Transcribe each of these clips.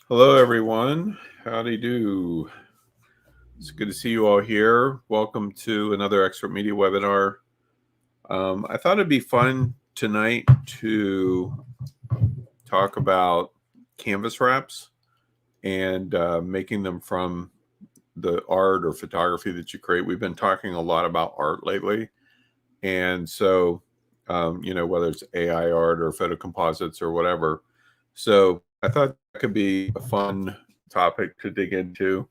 Hello, everyone. Howdy do. It's good to see you all here. Welcome to another Expert Media webinar. I thought it'd be fun tonight to talk about canvas wraps and making them from the art or photography that you create. We've been talking a lot about art lately. And so, whether it's AI art or photo composites or whatever. So I thought that could be a fun topic to dig into.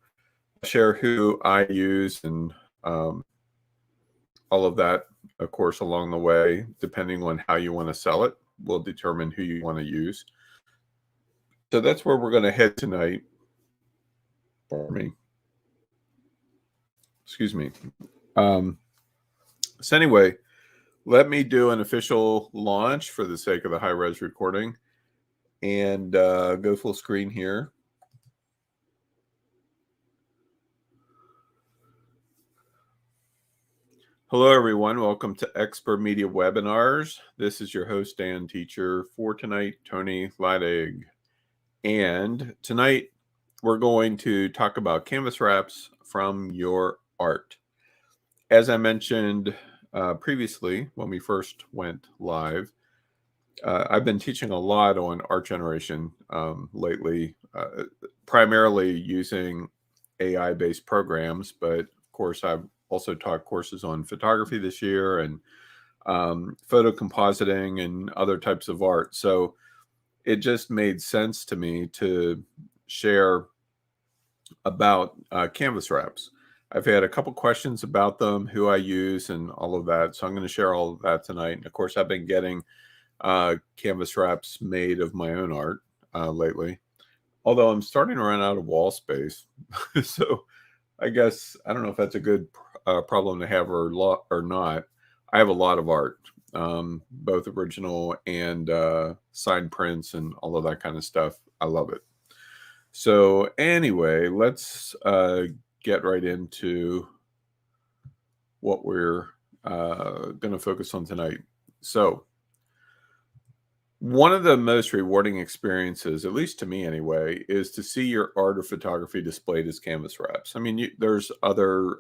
Share who I use and all of that, of course, along the way, depending on how you want to sell it, will determine who you want to use. So that's where we're going to head tonight. For me, excuse me. So anyway, let me do an official launch for the sake of the high res recording, and go full screen here. Hello, everyone. Welcome to Expert Media Webinars. This is your host and teacher for tonight, Tony Leidig. And tonight, we're going to talk about canvas wraps from your art. As I mentioned previously, when we first went live, I've been teaching a lot on art generation lately, primarily using AI-based programs, but of course, I've also taught courses on photography this year and photo compositing and other types of art. So it just made sense to me to share about canvas wraps. I've had a couple questions about them, who I use, and all of that. So I'm going to share all of that tonight. And of course, I've been getting canvas wraps made of my own art lately, although I'm starting to run out of wall space. So I guess I don't know if that's a good problem to have or not. I have a lot of art, both original and signed prints and all of that kind of stuff. I love it. So anyway, let's get right into what we're going to focus on tonight. So one of the most rewarding experiences, at least to me anyway, is to see your art or photography displayed as canvas wraps. I mean, there's other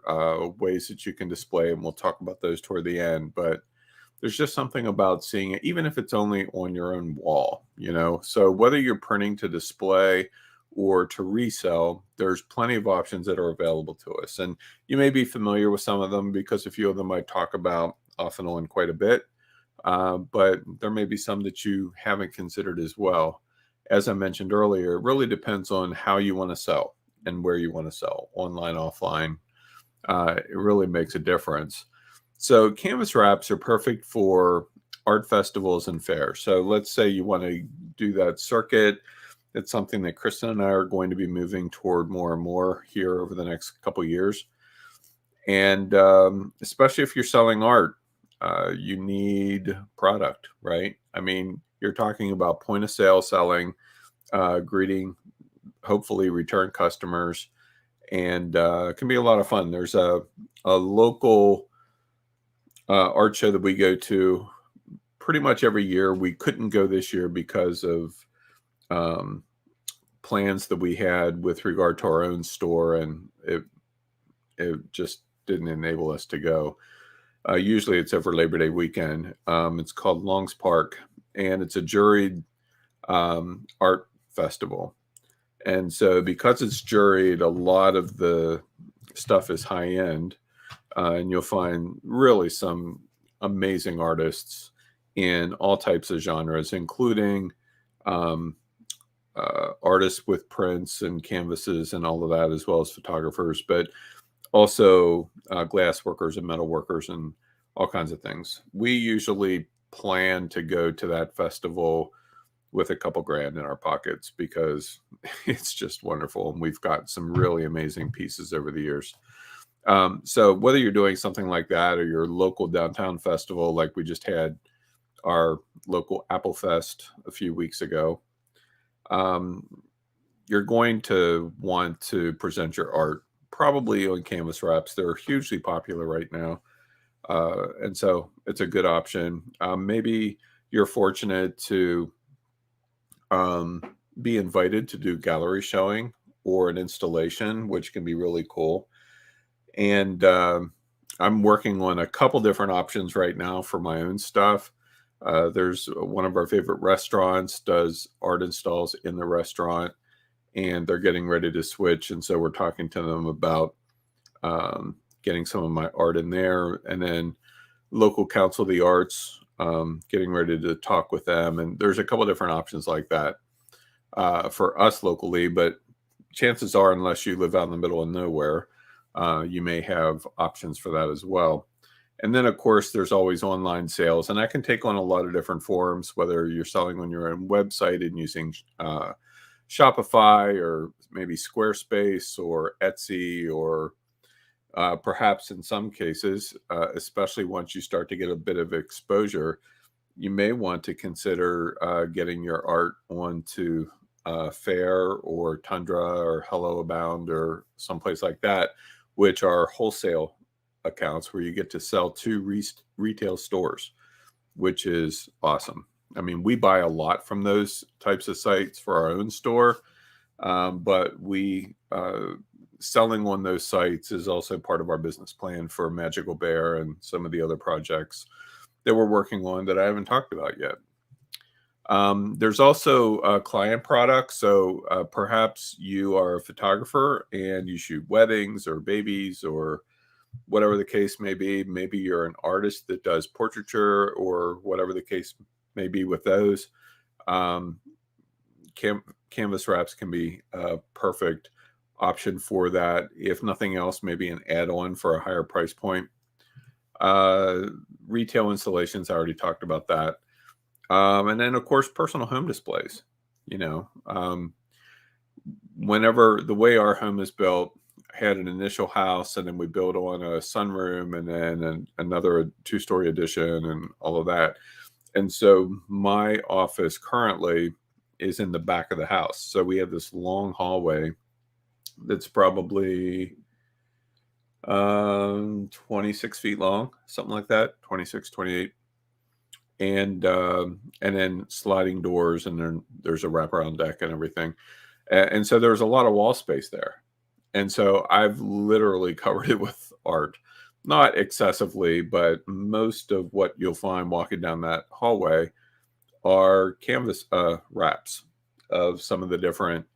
ways that you can display, and we'll talk about those toward the end, but there's just something about seeing it, even if it's only on your own wall, So whether you're printing to display or to resell, there's plenty of options that are available to us. And you may be familiar with some of them because a few of them I talk about off and on quite a bit. But there may be some that you haven't considered as well. As I mentioned earlier, it really depends on how you want to sell and where you want to sell, online, offline. It really makes a difference. So canvas wraps are perfect for art festivals and fairs. So let's say you want to do that circuit. It's something that Kristen and I are going to be moving toward more and more here over the next couple of years. And especially if you're selling art, you need product, right? I mean, you're talking about point of sale selling, greeting, hopefully return customers, and it can be a lot of fun. There's a local art show that we go to pretty much every year. We couldn't go this year because of plans that we had with regard to our own store, and it just didn't enable us to go. Usually it's over Labor Day weekend. It's called Longs Park, and it's a juried art festival. And so because it's juried, a lot of the stuff is high end, and you'll find really some amazing artists in all types of genres, including artists with prints and canvases and all of that, as well as photographers, but also glass workers and metal workers and all kinds of things. We usually plan to go to that festival with a couple grand in our pockets because it's just wonderful. And we've got some really amazing pieces over the years. So whether you're doing something like that or your local downtown festival, like we just had our local Apple Fest a few weeks ago, you're going to want to present your art probably on canvas wraps. They're hugely popular right now. And so it's a good option. Maybe you're fortunate to be invited to do gallery showing or an installation, which can be really cool. And I'm working on a couple different options right now for my own stuff. There's one of our favorite restaurants does art installs in the restaurant, and they're getting ready to switch. And so we're talking to them about getting some of my art in there. And then local council of the arts, getting ready to talk with them. And there's a couple different options like that for us locally, but chances are, unless you live out in the middle of nowhere, you may have options for that as well. And then, of course, there's always online sales, and that can take on a lot of different forms, whether you're selling on your own website and using Shopify or maybe Squarespace or Etsy, or perhaps in some cases, especially once you start to get a bit of exposure, you may want to consider getting your art onto Fair or Tundra or Hello Abound or someplace like that, which are wholesale accounts where you get to sell to retail stores, which is awesome. I mean, we buy a lot from those types of sites for our own store, but we selling on those sites is also part of our business plan for Magical Bear and some of the other projects that we're working on that I haven't talked about yet. There's also client products. So perhaps you are a photographer and you shoot weddings or babies or whatever the case may be. Maybe you're an artist that does portraiture or whatever the case may be with those. Canvas wraps can be a perfect option for that. If nothing else, maybe an add-on for a higher price point. Retail installations, I already talked about that. And then, of course, personal home displays. Whenever the way our home is built, had an initial house, and then we built on a sunroom, and then another 2-story addition, and all of that. And so my office currently is in the back of the house. So we have this long hallway that's probably 26 feet long, something like that, 26, 28. And then sliding doors, and then there's a wraparound deck and everything. And so there's a lot of wall space there. And so I've literally covered it with art, not excessively, but most of what you'll find walking down that hallway are canvas wraps of some of the different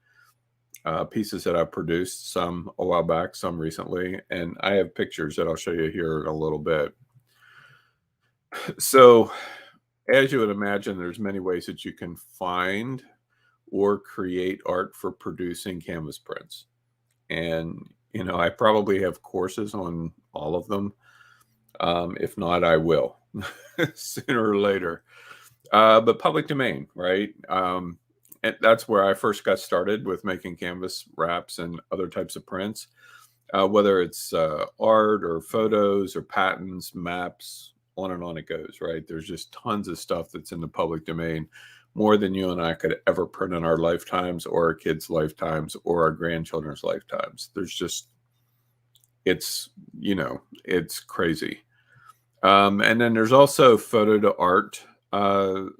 pieces that I've produced, some a while back, some recently. And I have pictures that I'll show you here in a little bit. So as you would imagine, there's many ways that you can find or create art for producing canvas prints. And, I probably have courses on all of them. If not, I will sooner or later. But public domain, right? And that's where I first got started with making canvas wraps and other types of prints, whether it's art or photos or patents, maps, on and on it goes, right? There's just tons of stuff that's in the public domain, more than you and I could ever print in our lifetimes or our kids' lifetimes or our grandchildren's lifetimes. There's just, it's crazy. And then there's also photo to art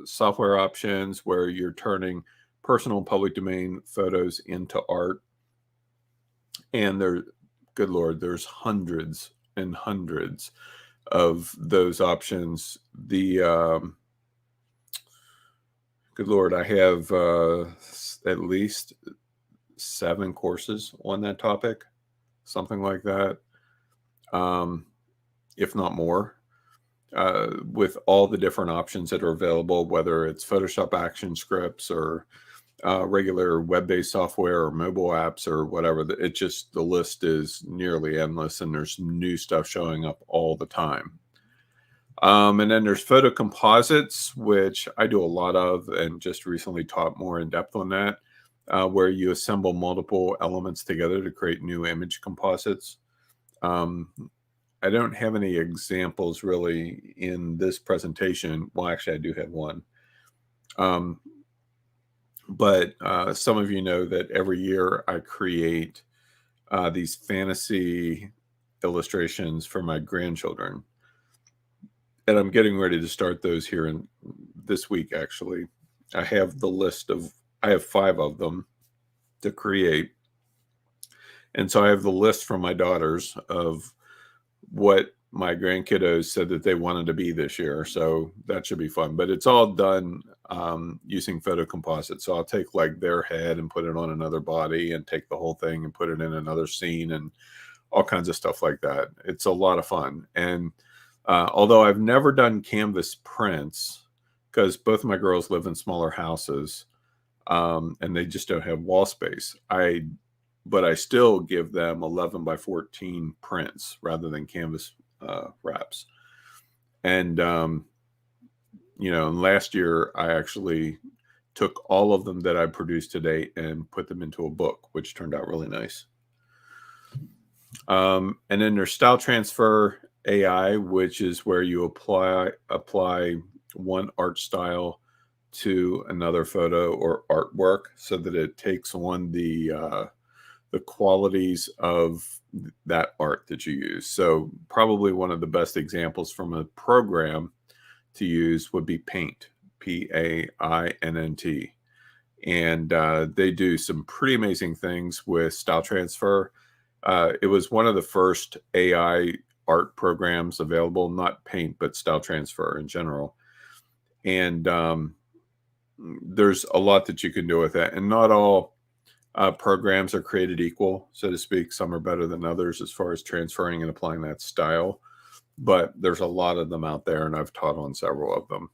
software options where you're turning personal and public domain photos into art. And good Lord, there's hundreds and hundreds of those options. Good Lord, I have at least 7 courses on that topic, something like that, if not more, with all the different options that are available, whether it's Photoshop action scripts or regular web-based software or mobile apps or whatever. The list is nearly endless, and there's new stuff showing up all the time. And then there's photo composites, which I do a lot of and just recently taught more in depth on that, where you assemble multiple elements together to create new image composites. I don't have any examples really in this presentation. Well, actually, I do have one. But some of you know that every year I create these fantasy illustrations for my grandchildren. And I'm getting ready to start those here in this week, actually. I have the list of I have 5 of them to create. And so I have the list from my daughters of what my grandkiddos said that they wanted to be this year. So that should be fun. But it's all done using photo composite. So I'll take like their head and put it on another body and take the whole thing and put it in another scene and all kinds of stuff like that. It's a lot of fun. And although I've never done canvas prints, because both of my girls live in smaller houses and they just don't have wall space, but I still give them 11 by 14 prints rather than canvas wraps. And, last year I actually took all of them that I produced to date and put them into a book, which turned out really nice. And then there's Style Transfer AI, which is where you apply one art style to another photo or artwork so that it takes on the qualities of that art that you use. So probably one of the best examples from a program to use would be Paint, Paint. And they do some pretty amazing things with style transfer. It was one of the first AI art programs available, not Paint, but style transfer in general. And there's a lot that you can do with that. And not all programs are created equal, so to speak. Some are better than others as far as transferring and applying that style. But there's a lot of them out there, and I've taught on several of them.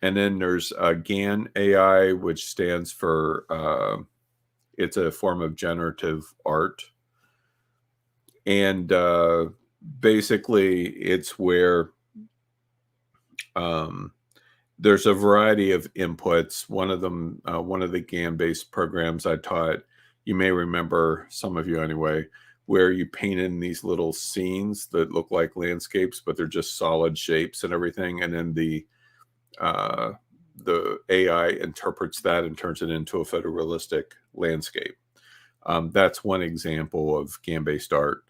And then there's GAN AI, which stands for it's a form of generative art. And basically, it's where there's a variety of inputs. One of them, one of the GAN-based programs I taught, you may remember, some of you anyway, where you paint in these little scenes that look like landscapes, but they're just solid shapes and everything. And then the AI interprets that and turns it into a photorealistic landscape. That's one example of GAN-based art.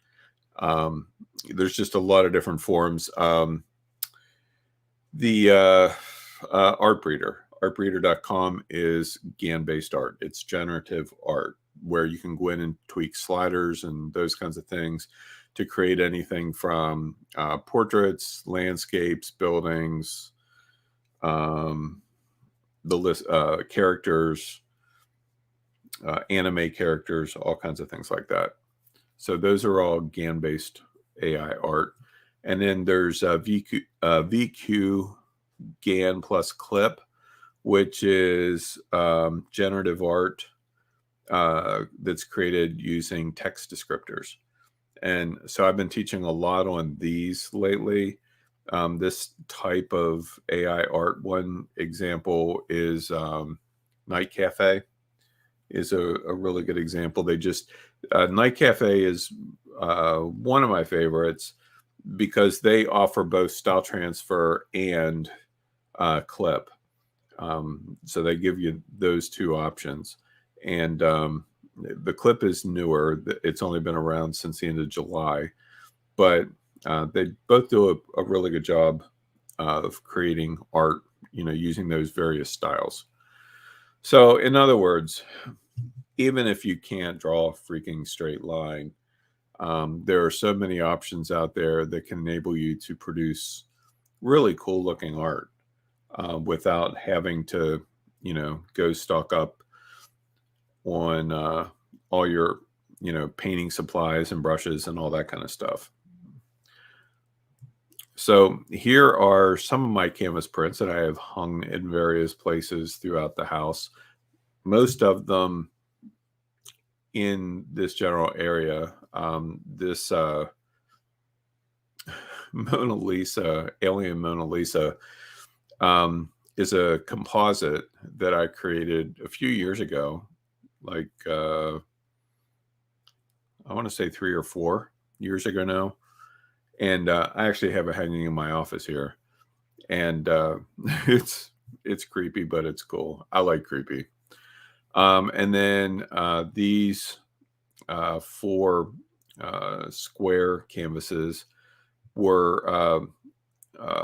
There's just a lot of different forms. Artbreeder.com is GAN-based art. It's generative art where you can go in and tweak sliders and those kinds of things to create anything from portraits, landscapes, buildings, the list, characters, anime characters, all kinds of things like that. So those are all GAN-based AI art. And then there's VQ GAN plus Clip, which is generative art that's created using text descriptors. And so I've been teaching a lot on these lately. This type of AI art, one example is Night Cafe is a really good example. They just, Night Cafe is one of my favorites because they offer both style transfer and clip. So they give you those two options. And the clip is newer. It's only been around since the end of July. But they both do a really good job of creating art, using those various styles. So in other words, even if you can't draw a freaking straight line, there are so many options out there that can enable you to produce really cool looking art without having to, go stock up on all your, painting supplies and brushes and all that kind of stuff. So here are some of my canvas prints that I have hung in various places throughout the house. Most of them in this general area. This Mona Lisa, Alien Mona Lisa, is a composite that I created a few years ago, like I want to say 3 or 4 years ago now. And I actually have it hanging in my office here. And it's creepy, but it's cool. I like creepy. And then these 4 square canvases were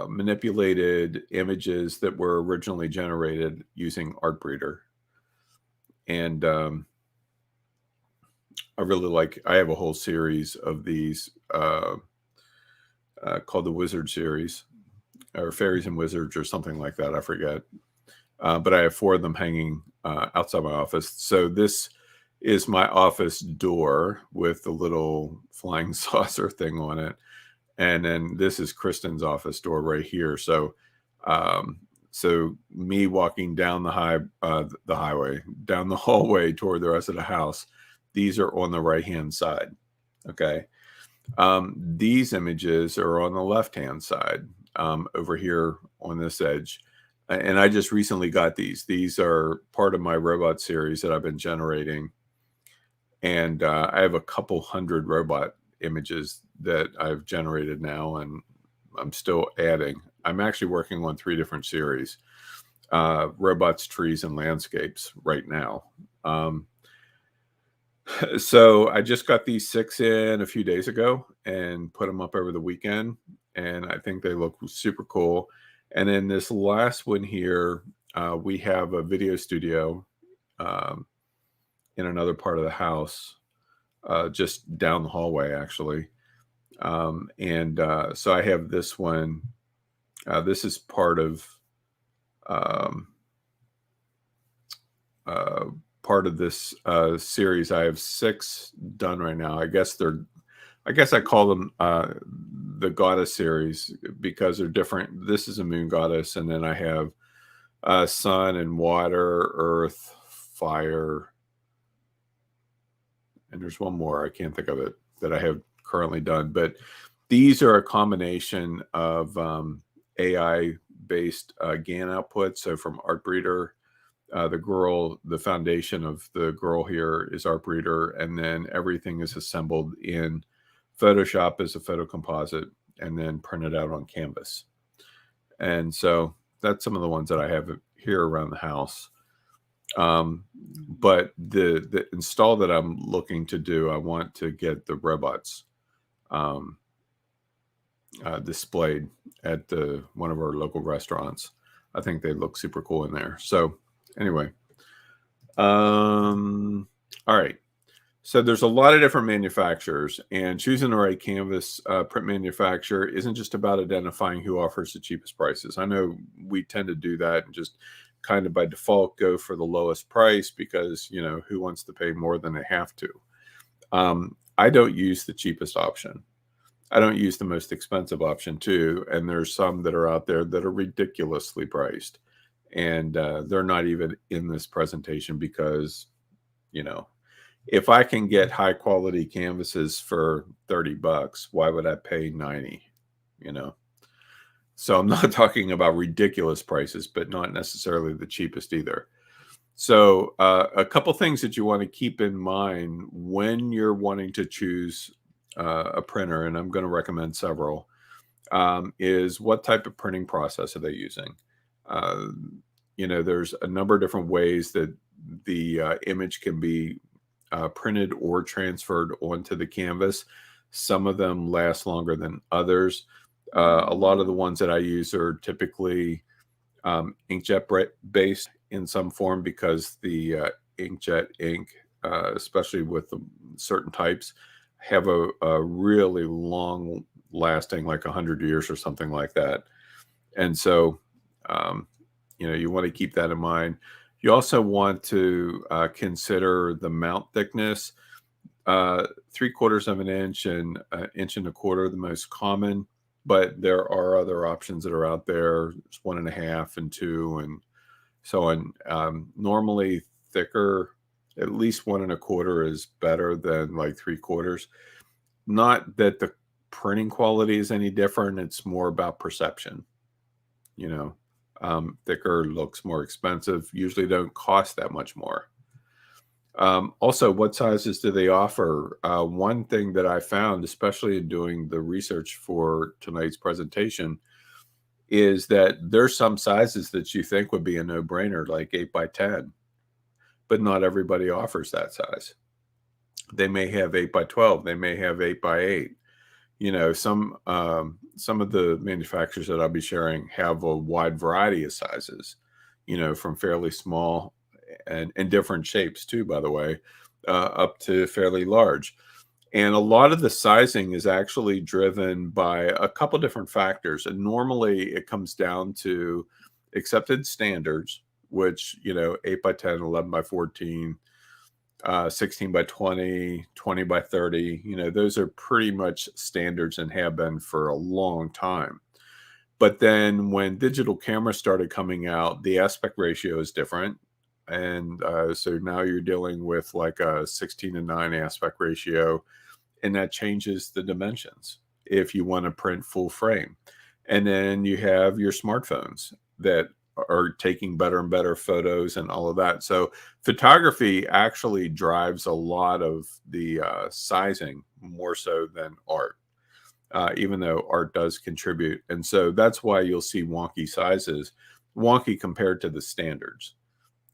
manipulated images that were originally generated using Artbreeder. And I have a whole series of these called the Wizard series, or Fairies and Wizards, or something like that. I forget. But I have 4 of them hanging outside my office. So this is my office door with the little flying saucer thing on it. And then this is Kristen's office door right here. So me walking down the highway, down the hallway toward the rest of the house, these are on the right-hand side. Okay. These images are on the left-hand side, over here on this edge. And I just recently got these. These are part of my robot series that I've been generating. And I have a couple hundred robot images that I've generated now, and I'm still adding. I'm actually working on 3 different series, robots, trees, and landscapes right now. So I just got these 6 in a few days ago and put them up over the weekend, and I think they look super cool. And then this last one here, we have a video studio in another part of the house, just down the hallway, actually. So I have this one. This is part of this series. I have 6 done right now. I guess I call them the goddess series because they're different. This is a moon goddess, and then I have sun and water, earth, fire, and there's one more. I can't think of it that I have currently done, but these are a combination of AI-based GAN output. So from Artbreeder, the foundation of the girl here is Artbreeder, and then everything is assembled in Photoshop as a photo composite and then printed out on canvas. And so that's some of the ones that I have here around the house. But the install that I'm looking to do, I want to get the robots displayed at one of our local restaurants. I think they look super cool in there. So anyway, all right. So there's a lot of different manufacturers, and choosing the right canvas print manufacturer isn't just about identifying who offers the cheapest prices. I know we tend to do that and just kind of by default go for the lowest price because, who wants to pay more than they have to? I don't use the cheapest option. I don't use the most expensive option too. And there's some that are out there that are ridiculously priced, and they're not even in this presentation because, if I can get high quality canvases for $30, why would I pay 90? So I'm not talking about ridiculous prices, but not necessarily the cheapest either. So a couple things that you want to keep in mind when you're wanting to choose a printer, and I'm going to recommend several, is what type of printing process are they using? There's a number of different ways that the image can be printed or transferred onto the canvas. Some of them last longer than others. A lot of the ones that I use are typically inkjet based in some form because the inkjet ink, especially with certain types, have a really long lasting, like 100 years or something like that. And so, you want to keep that in mind. You also want to consider the mount thickness. 3/4 of an inch and 1.25 inches, the most common, but there are other options that are out there. There's 1.5 and 2 and so on. Normally thicker, at least 1.25 is better than like 3/4. Not that the printing quality is any different. It's more about perception. Thicker looks more expensive, usually don't cost that much more. Also, what sizes do they offer? One thing that I found, especially in doing the research for tonight's presentation, is that there's some sizes that you think would be a no-brainer, like 8x10, but not everybody offers that size. They may have 8x12, they may have 8x8. Some of the manufacturers that I'll be sharing have a wide variety of sizes, from fairly small and different shapes too, by the way, up to fairly large. And a lot of the sizing is actually driven by a couple different factors. And normally it comes down to accepted standards, which, 8 by 10, 11 by 14, 16 by 20, 20 by 30, those are pretty much standards and have been for a long time. But then when digital cameras started coming out, the aspect ratio is different. And so now you're dealing with like a 16:9 aspect ratio, and that changes the dimensions if you want to print full frame. And then you have your smartphones that are taking better and better photos and all of that. So photography actually drives a lot of the sizing more so than art, even though art does contribute. And so that's why you'll see wonky sizes, wonky compared to the standards.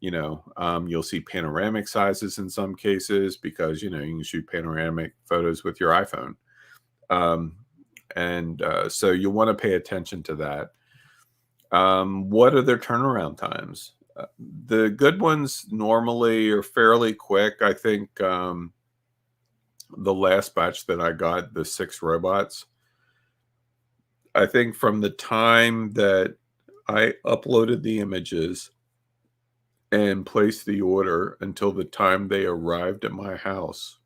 You'll see panoramic sizes in some cases because, you can shoot panoramic photos with your iPhone. So you want to pay attention to that. What are their turnaround times? The good ones normally are fairly quick. I think the last batch that I got, the 6 robots, I think from the time that I uploaded the images and placed the order until the time they arrived at my house,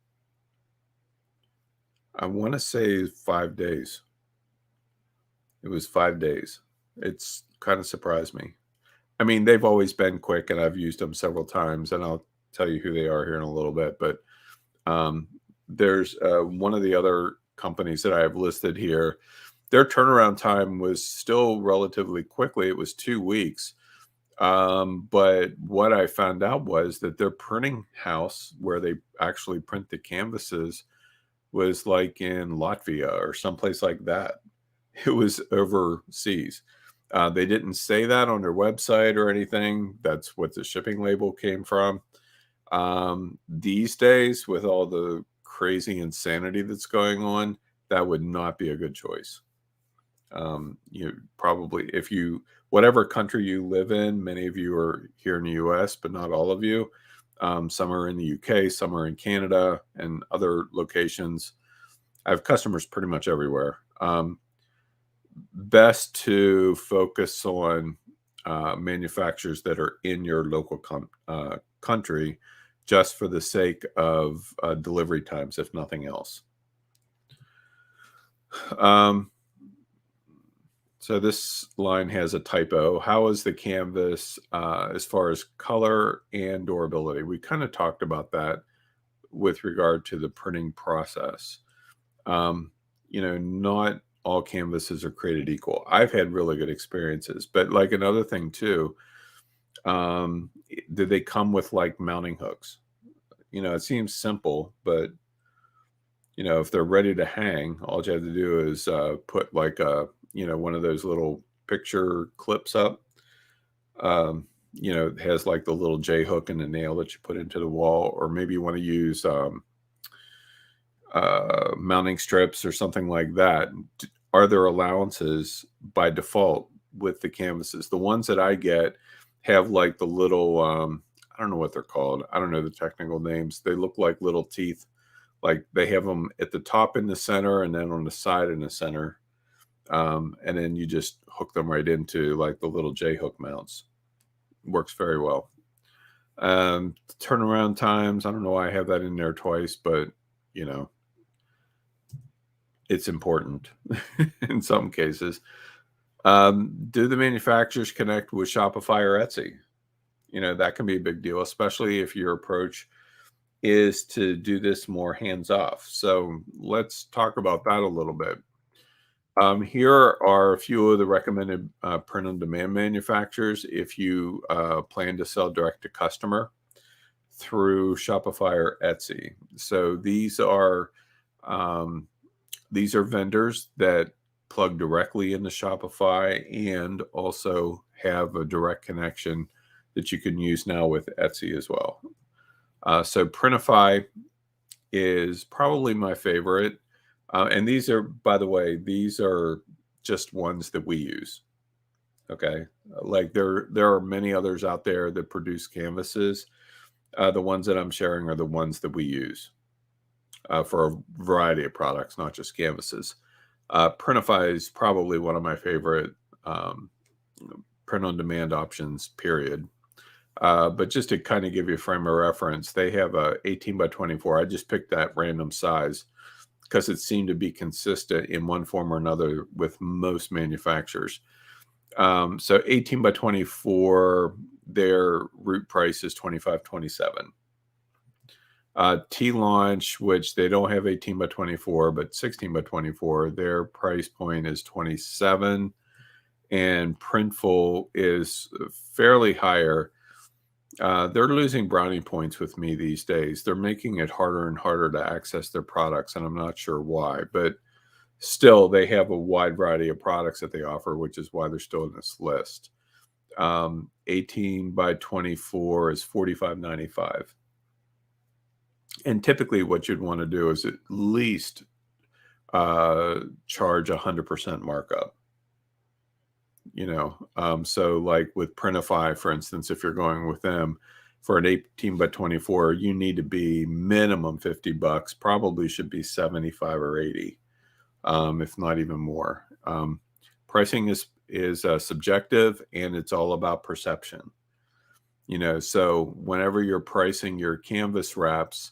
I want to say 5 days. It was 5 days. It's kind of surprised me. I mean, they've always been quick, and I've used them several times, and I'll tell you who they are here in a little bit. But there's one of the other companies that I have listed here. Their turnaround time was still relatively quickly. It was 2 weeks. But what I found out was that their printing house, where they actually print the canvases, was like in Latvia or someplace like that. It was overseas. They didn't say that on their website or anything. That's what the shipping label came from. These days, with all the crazy insanity that's going on, that would not be a good choice. You probably, whatever country you live in, many of you are here in the US, but not all of you. Some are in the UK, some are in Canada and other locations. I have customers pretty much everywhere. Best to focus on manufacturers that are in your local country, just for the sake of delivery times, if nothing else. So this line has a typo. How is the canvas as far as color and durability? We kind of talked about that with regard to the printing process. Not all canvases are created equal. I've had really good experiences, but like another thing too, do they come with like mounting hooks? It seems simple, but if they're ready to hang, all you have to do is put like one of those little picture clips up. It has like the little J hook and the nail that you put into the wall, or maybe you want to use mounting strips or something like that. Are there allowances by default with the canvases? The ones that I get have like the little, I don't know what they're called. I don't know the technical names. They look like little teeth. Like they have them at the top in the center and then on the side in the center. And then you just hook them right into like the little J hook mounts. Works very well. Turnaround times, I don't know why I have that in there twice, but it's important in some cases. Do the manufacturers connect with Shopify or Etsy? That can be a big deal, especially if your approach is to do this more hands-off. So let's talk about that a little bit. Here are a few of the recommended print-on-demand manufacturers if you plan to sell direct to customer through Shopify or Etsy. So these are vendors that plug directly into Shopify and also have a direct connection that you can use now with Etsy as well. So Printify is probably my favorite. And these are, by the way, these are just ones that we use. Okay, like there are many others out there that produce canvases. The ones that I'm sharing are the ones that we use for a variety of products, not just canvases. Printify is probably one of my favorite um, print-on-demand options, period. But just to kind of give you a frame of reference, they have a 18 by 24. I just picked that random size because it seemed to be consistent in one form or another with most manufacturers. So 18 by 24, their root price is $25.27. T-Launch, which they don't have 18 by 24, but 16 by 24, their price point is 27, and Printful is fairly higher. They're losing brownie points with me these days. They're making it harder and harder to access their products, and I'm not sure why, but still, they have a wide variety of products that they offer, which is why they're still in this list. 18 by 24 is $45.95. And typically what you'd want to do is at least charge 100% markup. So like with Printify, for instance, if you're going with them for an 18 by 24, you need to be minimum $50, probably should be 75 or 80, if not even more. Pricing is subjective, and it's all about perception. So whenever you're pricing your canvas wraps,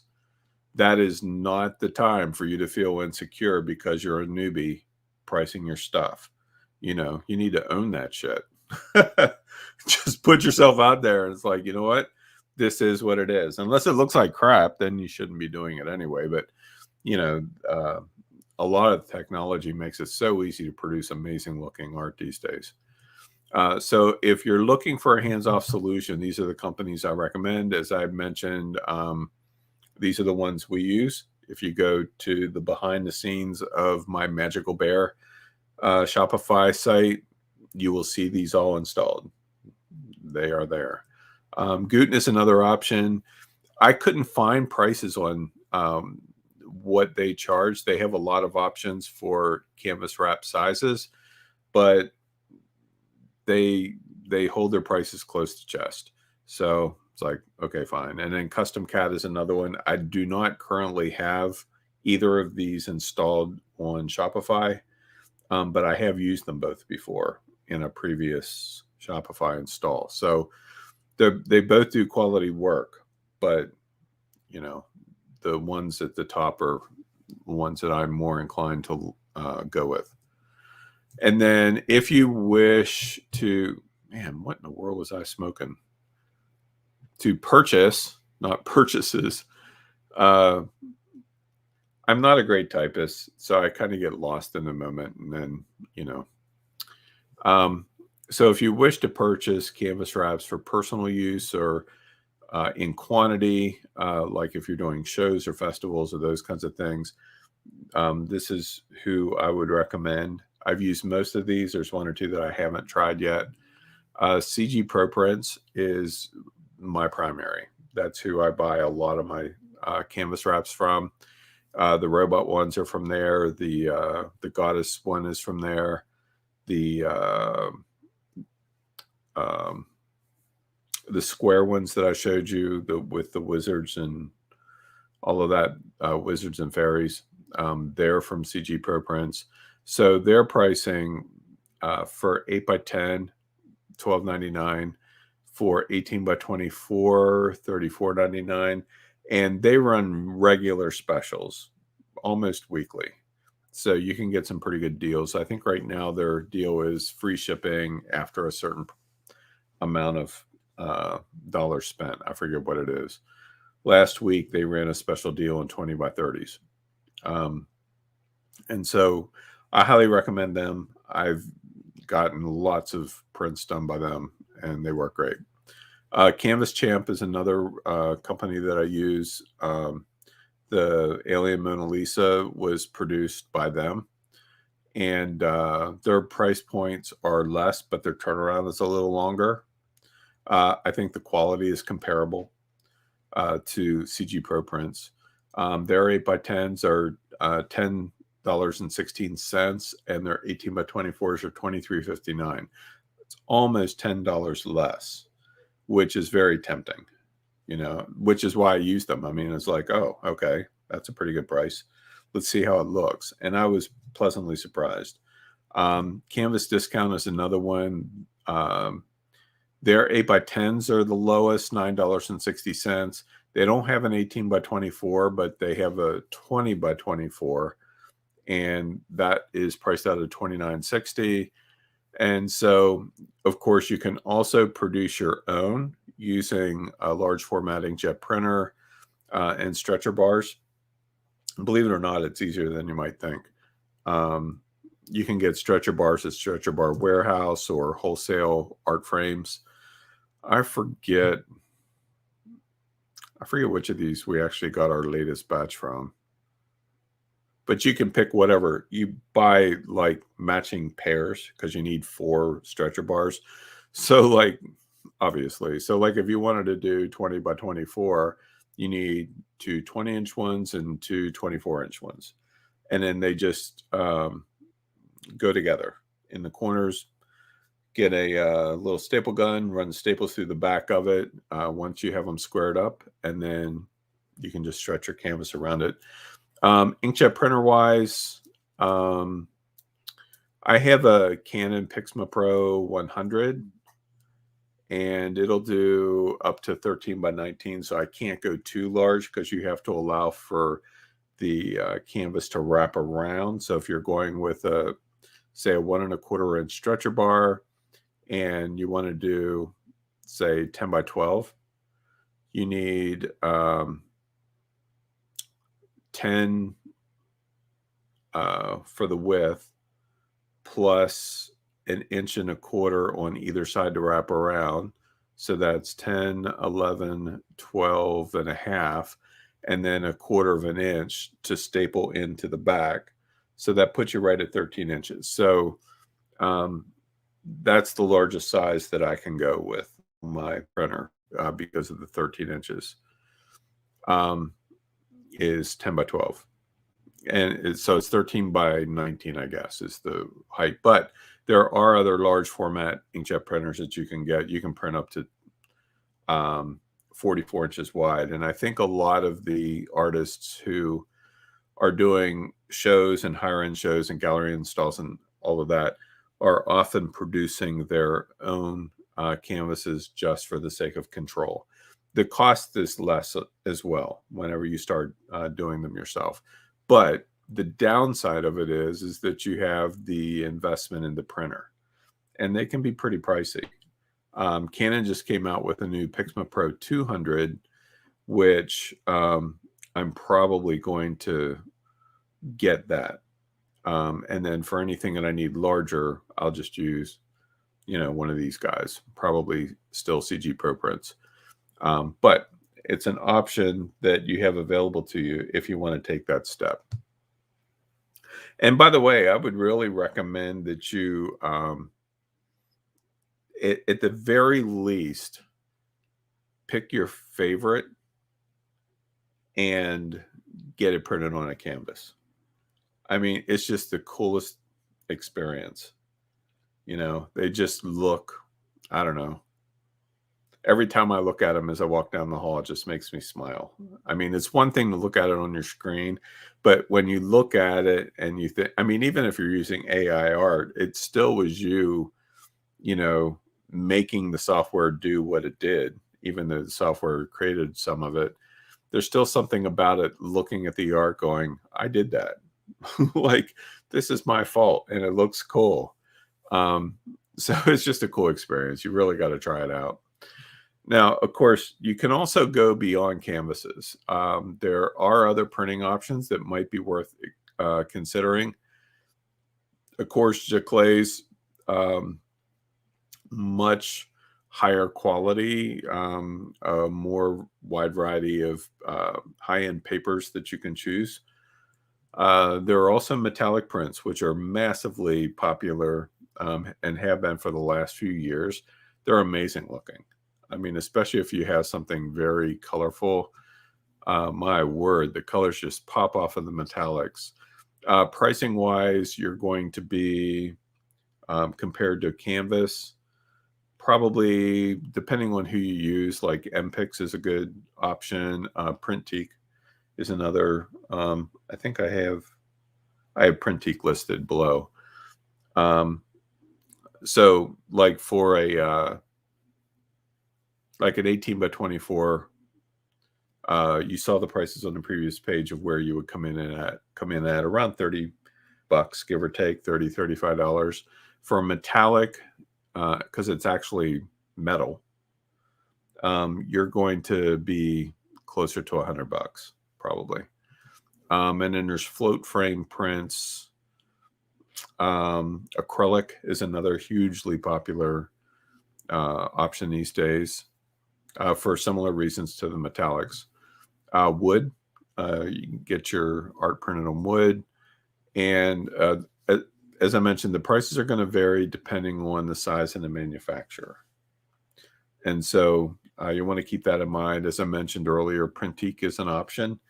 that is not the time for you to feel insecure because you're a newbie pricing your stuff. You need to own that shit. Just put yourself out there, and it's like, you know what? This is what it is. Unless it looks like crap, then you shouldn't be doing it anyway. But, a lot of technology makes it so easy to produce amazing looking art these days. So if you're looking for a hands-off solution, these are the companies I recommend. As I mentioned, these are the ones we use. If you go to the behind the scenes of my Magical Bear Shopify site, you will see these all installed. They are there. Gooten is another option. I couldn't find prices on what they charge. They have a lot of options for canvas wrap sizes, but they hold their prices close to chest. So it's like, okay, fine. And then Custom Cat is another one. I do not currently have either of these installed on Shopify, but I have used them both before in a previous Shopify install. So they both do quality work, but the ones at the top are the ones that I'm more inclined to go with. And then if you wish to, man, what in the world was I smoking? To purchase, not purchases. I'm not a great typist, so I kind of get lost in the moment. And then, so if you wish to purchase canvas wraps for personal use or in quantity, like if you're doing shows or festivals or those kinds of things, this is who I would recommend. I've used most of these. There's one or two that I haven't tried yet. CG Pro Prints is my primary. That's who I buy a lot of my canvas wraps from. The robot ones are from there. The goddess one is from there. The square ones that I showed you, with the wizards and all of that, wizards and fairies, they're from CG Pro Prints. So their pricing for 8 by 10, $12.99, for 18 by 24, $34.99, and they run regular specials almost weekly. So you can get some pretty good deals. I think right now their deal is free shipping after a certain amount of dollars spent. I forget what it is. Last week they ran a special deal on 20 by 30s. And so I highly recommend them. I've gotten lots of prints done by them, and they work great. Canvas Champ is another company that I use. The Alien Mona Lisa was produced by them, and their price points are less, but their turnaround is a little longer. I think the quality is comparable to CG Pro Prints. Their 8 by 10s are $10 $12.16, and their 18 by 24s are $23.59. It's almost $10 less, which is very tempting, which is why I use them. I mean, it's like, oh, okay, that's a pretty good price. Let's see how it looks. And I was pleasantly surprised. Canvas Discount is another one. Their 8 by 10s are the lowest, $9.60. They don't have an 18 by 24, but they have a 20 by 24, and that is priced out at $29.60. And so, of course, you can also produce your own using a large format inkjet printer and stretcher bars. Believe it or not, it's easier than you might think. You can get stretcher bars at Stretcher Bar Warehouse or wholesale art frames. I forget which of these we actually got our latest batch from. But you can pick whatever. You buy like matching pairs because you need 4 stretcher bars. So like, obviously. So like if you wanted to do 20 by 24, you need 2 20-inch ones and 2 24-inch ones. And then they just go together in the corners. Get a little staple gun, run staples through the back of it once you have them squared up, and then you can just stretch your canvas around it. Inkjet printer wise, I have a Canon Pixma Pro 100, and it'll do up to 13 by 19, so I can't go too large because you have to allow for the canvas to wrap around. So if you're going with say a 1 1/4 inch stretcher bar and you want to do say 10 by 12, you need 10 for the width plus 1 1/4 on either side to wrap around. So that's 10, 11, 12 and a half, and then 1/4 inch to staple into the back. So that puts you right at 13 inches. So that's the largest size that I can go with my printer because of the 13 inches is 10 by 12. And so it's 13 by 19, I guess, is the height. But there are other large format inkjet printers that you can get. You can print up to 44 inches wide. And I think a lot of the artists who are doing shows and higher end shows and gallery installs and all of that are often producing their own canvases just for the sake of control. The cost is less as well whenever you start doing them yourself. But the downside of it is that you have the investment in the printer, and they can be pretty pricey. Canon just came out with a new Pixma Pro 200, which I'm probably going to get that. And then for anything that I need larger, I'll just use, one of these guys, probably still CG Pro Prints. But it's an option that you have available to you if you want to take that step. And by the way, I would really recommend that you, at the very least, pick your favorite and get it printed on a canvas. I mean, it's just the coolest experience. They just look, I don't know. Every time I look at them as I walk down the hall, it just makes me smile. I mean, it's one thing to look at it on your screen, but when you look at it and you think, I mean, even if you're using AI art, it still was you, making the software do what it did, even though the software created some of it. There's still something about it looking at the art going, I did that. Like, this is my fault and it looks cool. So it's just a cool experience. You really got to try it out. Now, of course, you can also go beyond canvases. There are other printing options that might be worth considering. Of course, Giclee's much higher quality, a more wide variety of high-end papers that you can choose. There are also metallic prints, which are massively popular and have been for the last few years. They're amazing looking. I mean, especially if you have something very colorful. My word, the colors just pop off of the metallics. Pricing wise, you're going to be compared to canvas, probably depending on who you use, like MPix is a good option. Printique is another. I think I have Printique listed below. So like for a like an 18 by 24, you saw the prices on the previous page of where you would come in at around $30, give or take, $35 for a metallic, because it's actually metal. You're going to be closer to $100 probably. And then there's float frame prints. Acrylic is another hugely popular option these days for similar reasons to the metallics. Wood, you can get your art printed on wood. And as I mentioned, the prices are going to vary depending on the size and the manufacturer. And so you want to keep that in mind. As I mentioned earlier, Printique is an option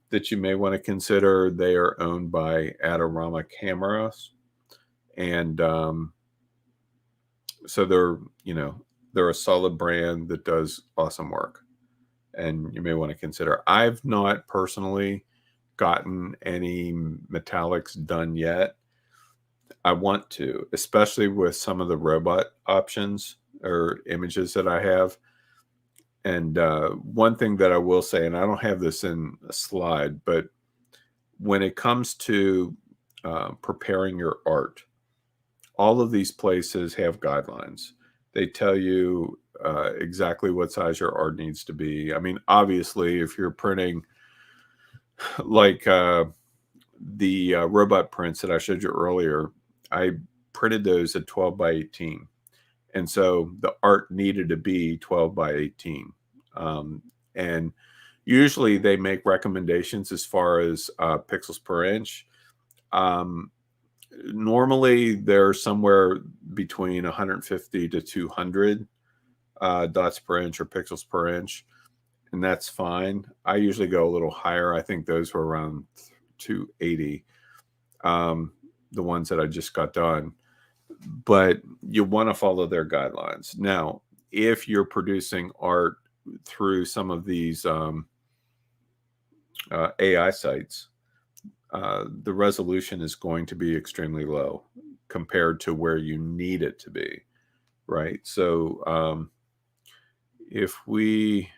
that you may want to consider. They are owned by Adorama Cameras. And so they're a solid brand that does awesome work. And you may want to consider. I've not personally gotten any metallics done yet. I want to, especially with some of the robot options or images that I have. And one thing that I will say, and I don't have this in a slide, but when it comes to preparing your art, all of these places have guidelines. They tell you exactly what size your art needs to be. I mean, obviously, if you're printing like the robot prints that I showed you earlier, I printed those at 12 by 18. And so the art needed to be 12 by 18. And usually they make recommendations as far as pixels per inch. Normally they're somewhere between 150 to 200 dots per inch or pixels per inch. And that's fine. I usually go a little higher. I think those were around 280, the ones that I just got done. But you want to follow their guidelines. Now, if you're producing art through some of these AI sites, the resolution is going to be extremely low compared to where you need it to be, right? So if we,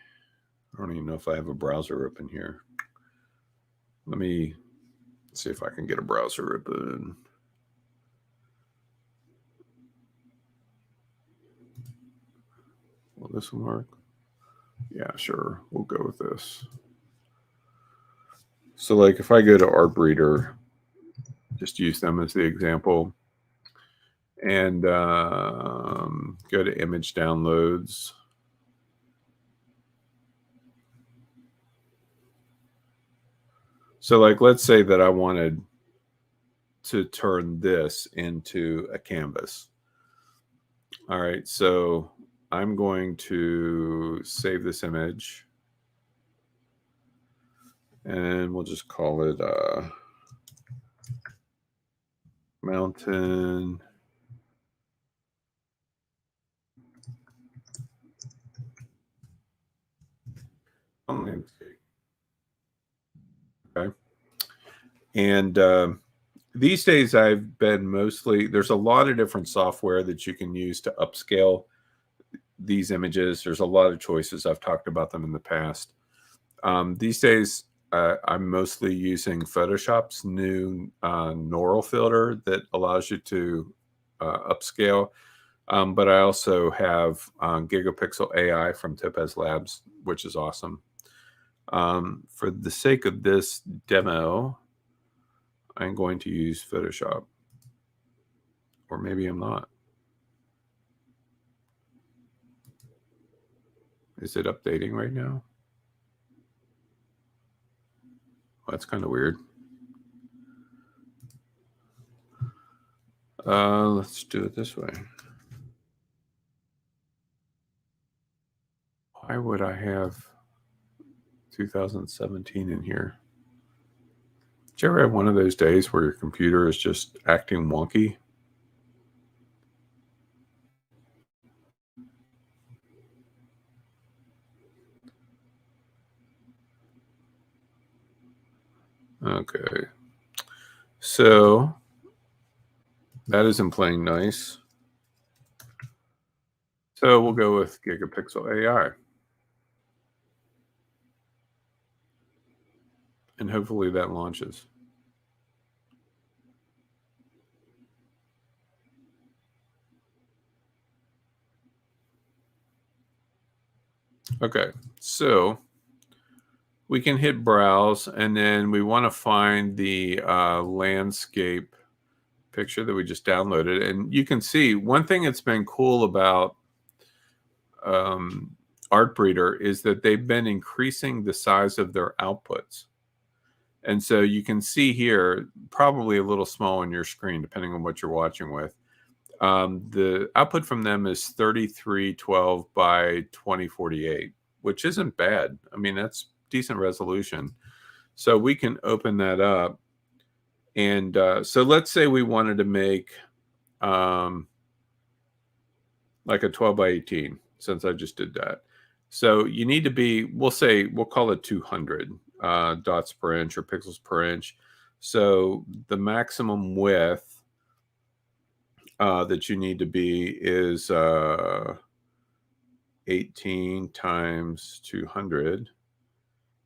I don't even know if I have a browser open here. Let me see if I can get a browser open. Will this one work? Yeah, sure. We'll go with this. So like if I go to Artbreeder, just use them as the example, and go to image downloads. So like, let's say that I wanted to turn this into a canvas. All right, so I'm going to save this image and we'll just call it mountain landscape. Okay. And these days I've been mostly, there's a lot of different software that you can use to upscale these images. There's a lot of choices. I've talked about them in the past. These days I'm mostly using Photoshop's new Neural filter that allows you to upscale. But I also have Gigapixel AI from Topaz Labs, which is awesome. For the sake of this demo, I'm going to use Photoshop. Or maybe I'm not. Is it updating right now? Well, that's kind of weird. Let's do it this way. Why would I have 2017 in here? Did you ever have one of those days where your computer is just acting wonky? Okay. So that isn't playing nice. So we'll go with Gigapixel AI. And hopefully that launches. Okay, so we can hit browse, and then we want to find the landscape picture that we just downloaded. And you can see one thing that's been cool about Artbreeder is that they've been increasing the size of their outputs. And so you can see here, probably a little small on your screen, depending on what you're watching with. The output from them is 3312 by 2048, which isn't bad. I mean, that's decent resolution. So we can open that up. And so let's say we wanted to make like a 12 by 18, since I just did that. So you need to be, we'll call it 200 dots per inch or pixels per inch. So the maximum width that you need to be is 18 times 200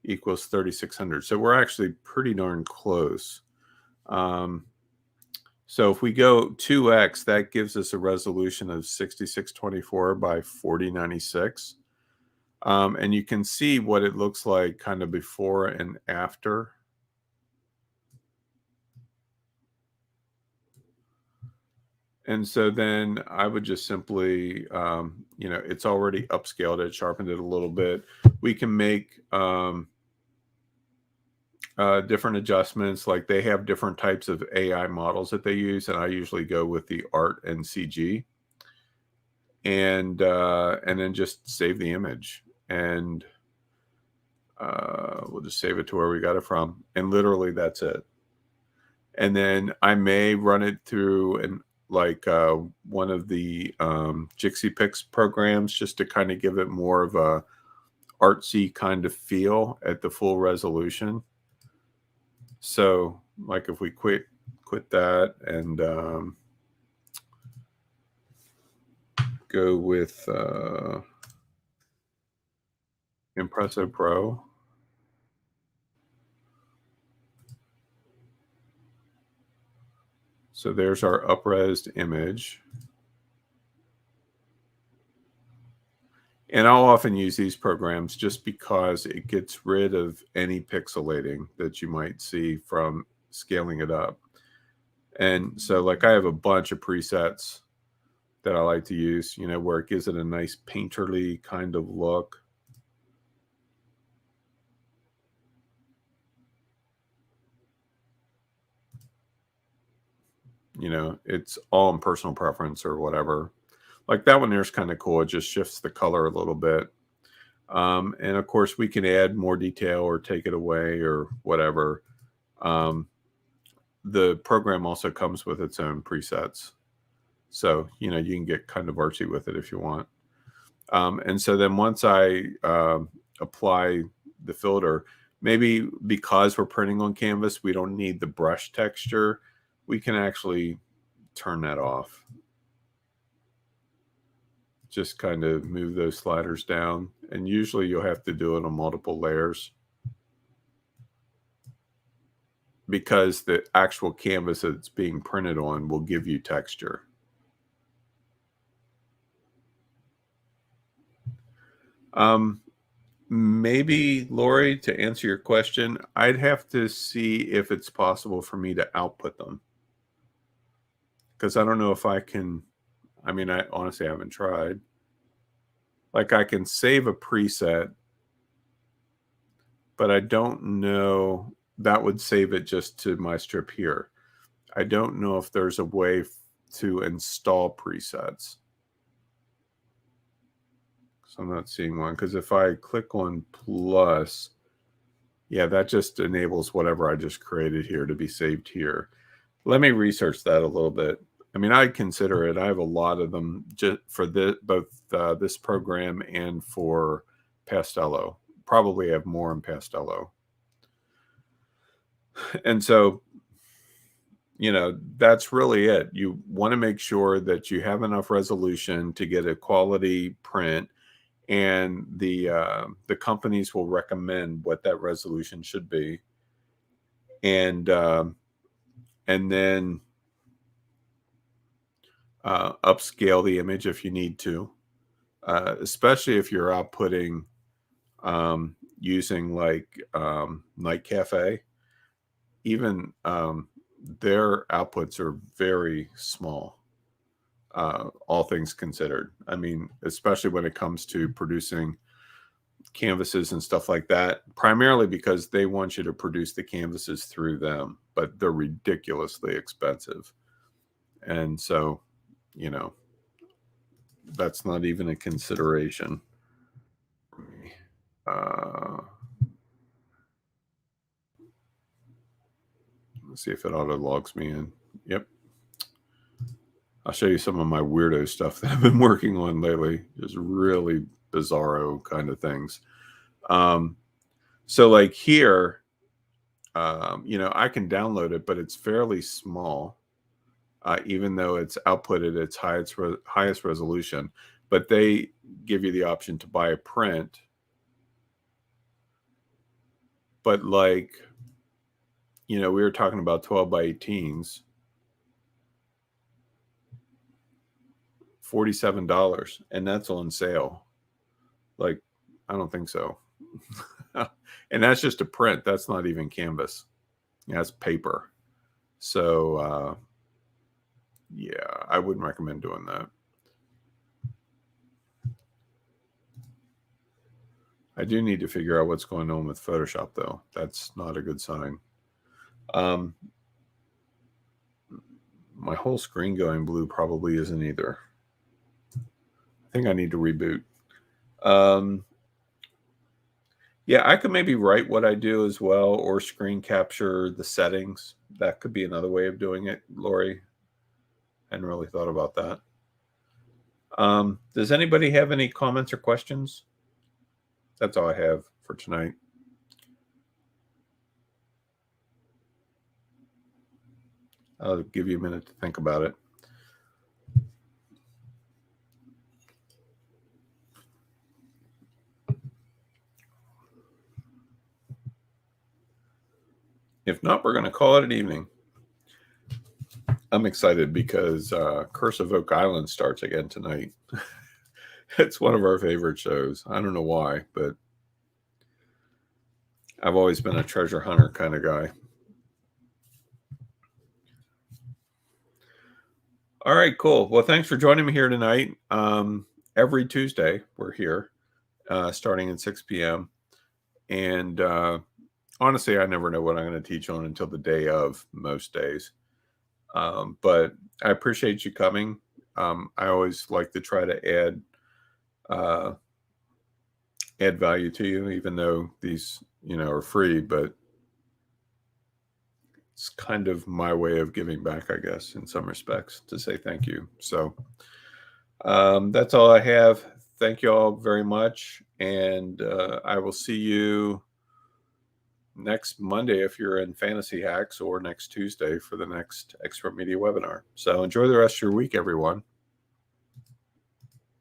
equals 3600. So we're actually pretty darn close. So if we go 2x, that gives us a resolution of 6624 by 4096. And you can see what it looks like kind of before and after. And so then I would just simply, it's already upscaled it, sharpened it a little bit. We can make different adjustments. Like they have different types of AI models that they use, and I usually go with the art and CG. And then just save the image, and we'll just save it to where we got it from. And literally that's it. And then I may run it through one of the Giclee Pix programs, just to kind of give it more of a artsy kind of feel at the full resolution. So like if we quit that and go with Impresso Pro. So there's our up-resed image. And I'll often use these programs just because it gets rid of any pixelating that you might see from scaling it up. And so like I have a bunch of presets that I like to use, where it gives it a nice painterly kind of look. It's all in personal preference or whatever. Like that one there's kind of cool. It just shifts the color a little bit. And of course we can add more detail or take it away or whatever. The program also comes with its own presets. So, you can get kind of artsy with it if you want. And so then once I apply the filter, maybe because we're printing on canvas, we don't need the brush texture. We can actually turn that off. Just kind of move those sliders down. And usually you'll have to do it on multiple layers, because the actual canvas that it's being printed on will give you texture. Maybe, Lori, to answer your question, I'd have to see if it's possible for me to output them, because I don't know if I can. I mean, I honestly haven't tried. Like I can save a preset, but I don't know, that would save it just to my strip here. I don't know if there's a way to install presets. So I'm not seeing one, because if I click on plus, Yeah, that just enables whatever I just created here to be saved here. Let me research that a little bit. I mean, I'd consider it. I have a lot of them just for both this program and for Pastello. Probably have more in Pastello. And so, that's really it. You want to make sure that you have enough resolution to get a quality print, and the companies will recommend what that resolution should be, and then upscale the image if you need to, especially if you're outputting using like Night Cafe. Even their outputs are very small, all things considered. I mean, especially when it comes to producing canvases and stuff like that, primarily because they want you to produce the canvases through them, but they're ridiculously expensive. And so, that's not even a consideration for me. Let's see if it auto logs me in. Yep. I'll show you some of my weirdo stuff that I've been working on lately. Just really bizarro kind of things. So like here, I can download it, but it's fairly small, even though it's output at its highest resolution. But they give you the option to buy a print. But like, we were talking about 12 by 18s, $47, and that's on sale. Like, I don't think so. And that's just a print. That's not even canvas. That's paper. So, yeah, I wouldn't recommend doing that. I do need to figure out what's going on with Photoshop, though. That's not a good sign. My whole screen going blue probably isn't either. I think I need to reboot. Yeah, I could maybe write what I do as well, or screen capture the settings. That could be another way of doing it, Lori. Hadn't really thought about that. Does anybody have any comments or questions? That's all I have for tonight. I'll give you a minute to think about it. If not, we're going to call it an evening. I'm excited because Curse of Oak Island starts again tonight. It's one of our favorite shows. I don't know why, but I've always been a treasure hunter kind of guy. All right, cool. Well, thanks for joining me here tonight. Every Tuesday, we're here starting at 6 p.m. And honestly, I never know what I'm going to teach on until the day of most days. But I appreciate you coming. I always like to try to add value to you, even though these, are free, but it's kind of my way of giving back, I guess, in some respects, to say thank you. So that's all I have. Thank you all very much. And I will see you next Monday if you're in Fantasy Hacks, or next Tuesday for the next Expert Media webinar. So enjoy the rest of your week, everyone.